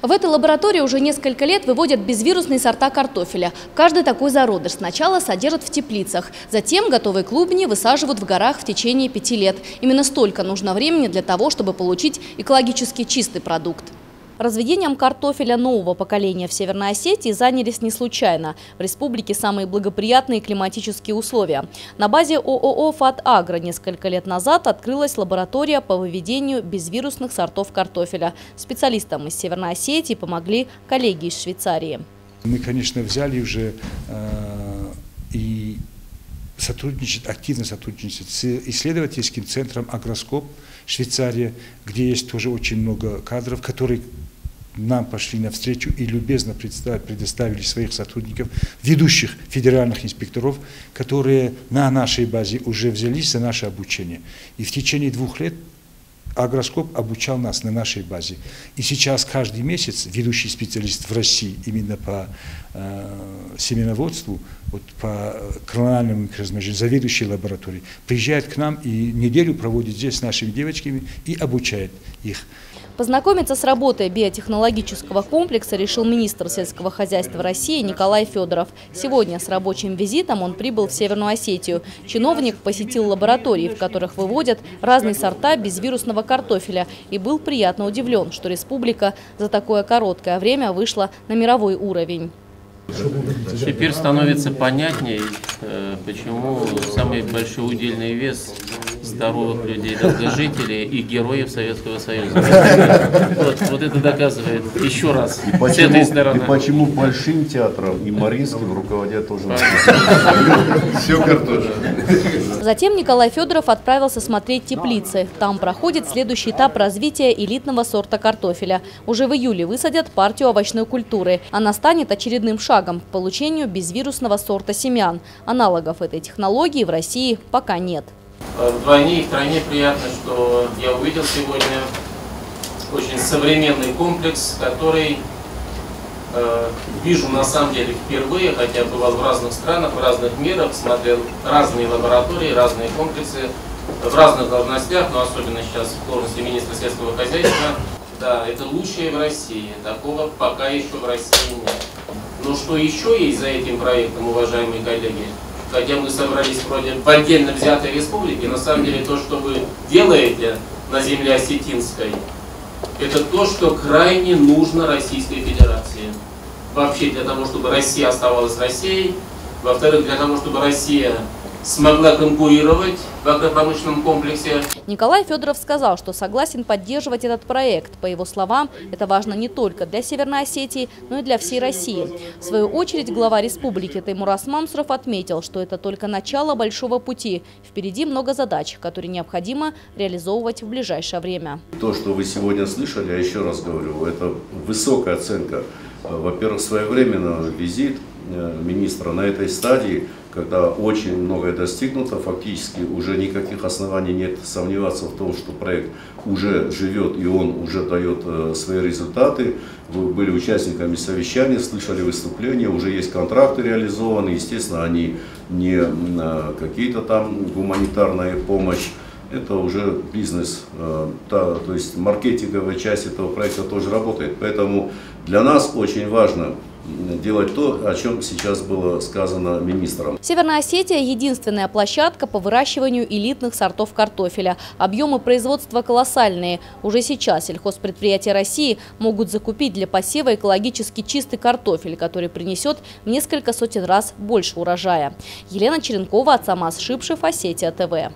В этой лаборатории уже несколько лет выводят безвирусные сорта картофеля. Каждый такой зародыш сначала содержат в теплицах, затем готовые клубни высаживают в горах в течение 5 лет. Именно столько нужно времени для того, чтобы получить экологически чистый продукт. Разведением картофеля нового поколения в Северной Осетии занялись не случайно. В республике самые благоприятные климатические условия. На базе ООО «ФАТ-Агро» несколько лет назад открылась лаборатория по выведению безвирусных сортов картофеля. Специалистам из Северной Осетии помогли коллеги из Швейцарии. Мы, конечно, взяли уже и активно сотрудничать с исследовательским центром «Агроскоп» Швейцария, где есть тоже очень много кадров, которые нам пошли навстречу и любезно предоставили своих сотрудников, ведущих федеральных инспекторов, которые на нашей базе уже взялись за наше обучение. И в течение 2 лет Агроскоп обучал нас на нашей базе. И сейчас каждый месяц ведущий специалист в России именно по семеноводству, вот по клональному микроразмножению, заведующий лабораторией, приезжает к нам и неделю проводит здесь с нашими девочками и обучает их. Познакомиться с работой биотехнологического комплекса решил министр сельского хозяйства России Николай Федоров. Сегодня с рабочим визитом он прибыл в Северную Осетию. Чиновник посетил лаборатории, в которых выводят разные сорта безвирусного картофеля, и был приятно удивлен, что республика за такое короткое время вышла на мировой уровень. Теперь становится понятней, почему самый большой удельный вес здоровых людей, долгожителей и героев Советского Союза. Вот это доказывает еще раз с этой стороны. И почему большим театром и Мариинским руководят тоже. Все картошка. Затем Николай Федоров отправился смотреть теплицы. Там проходит следующий этап развития элитного сорта картофеля. Уже в июле высадят партию овощной культуры. Она станет очередным шагом к получению безвирусного сорта семян. Аналогов этой технологии в России пока нет. Вдвойне и втройне приятно, что я увидел сегодня очень современный комплекс, который вижу на самом деле впервые, хотя бывал в разных странах, в разных мирах, смотрел разные лаборатории, разные комплексы, в разных должностях, но особенно сейчас в должности министра сельского хозяйства. Да, это лучшее в России, такого пока еще в России нет. Но что еще есть за этим проектом, уважаемые коллеги? Хотя мы собрались вроде в отдельно взятой республике, на самом деле то, что вы делаете на земле осетинской, это то, что крайне нужно Российской Федерации. Вообще для того, чтобы Россия оставалась Россией, во-вторых, для того, чтобы Россия смогла конкурировать в агропромышленном комплексе. Николай Федоров сказал, что согласен поддерживать этот проект. По его словам, это важно не только для Северной Осетии, но и для всей России. В свою очередь, глава республики Теймураз Мамсуров отметил, что это только начало большого пути. Впереди много задач, которые необходимо реализовывать в ближайшее время. То, что вы сегодня слышали, я еще раз говорю, это высокая оценка. Во-первых, своевременный визит министра на этой стадии, когда очень многое достигнуто, фактически уже никаких оснований нет сомневаться в том, что проект уже живет и он уже дает свои результаты. Вы были участниками совещания, слышали выступления, уже есть контракты реализованы, естественно, они не какие-то там гуманитарная помощь. Это уже бизнес, то есть маркетинговая часть этого проекта тоже работает. Поэтому для нас очень важно делать то, о чем сейчас было сказано министром. Северная Осетия – единственная площадка по выращиванию элитных сортов картофеля. Объемы производства колоссальные. Уже сейчас сельхозпредприятия России могут закупить для посева экологически чистый картофель, который принесет в несколько сотен раз больше урожая. Елена Черенкова, Ацамаз Шипшев, Осетия ТВ.